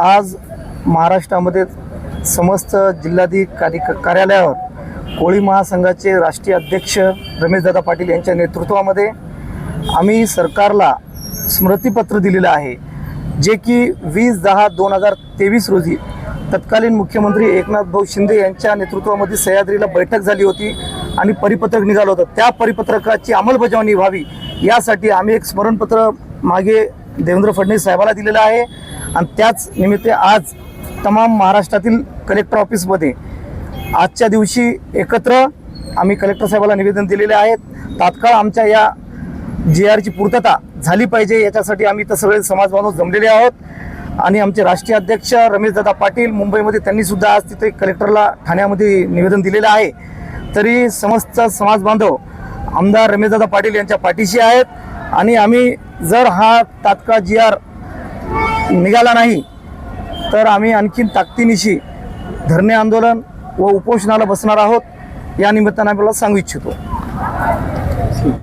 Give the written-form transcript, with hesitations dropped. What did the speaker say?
आज महाराष्ट्रामध्ये समस्त जिल्हाधिकारी कार्यालयावर कोळी महासंघाचे राष्ट्रीय अध्यक्ष रमेशदादा पाटील यांच्या नेतृत्वामध्ये आम्ही सरकारला स्मृतिपत्र दिलेलं आहे, जे की 20/10/2023 रोजी तत्कालीन मुख्यमंत्री एकनाथ भाऊ शिंदे यांच्या नेतृत्वामध्ये सह्याद्रीला बैठक झाली होती आणि परिपत्रक निघालं होतं। त्या परिपत्रकाची अंमलबजावणी व्हावी यासाठी आम्ही एक स्मरणपत्र मागे देवेंद्र फडणवीस साहेबांना दिलेलं आहे आणि त्याच निमित्त आज तमाम महाराष्ट्रातील कलेक्टर ऑफिसमध्ये आजच्या दिवशी एकत्र आम्ही कलेक्टर साहेबांना निवेदन दिलेले आहेत। तात्काळ आमच्या या GRची पूर्तता झाली पाहिजे याच्यासाठी आम्ही तर सगळे समाज बांधव जमलेले आहोत आणि आमचे राष्ट्रीय अध्यक्ष रमेशदादा पाटील मुंबईमध्ये त्यांनी सुद्धा आज तिथे कलेक्टरला ठाण्यामध्ये निवेदन दिलेलं आहे। तरी समस्त समाज बांधव आमदार रमेशदादा पाटील यांच्या पाठीशी आहेत आणि आम्ही जर हा तात्काळ GR निघाला नाही तर आम्ही आणखीन ताकदीनिशी धरणे आंदोलन व उपोषणाला बसणार आहोत, या निमित्ताने आपल्याला सांगू इच्छितो।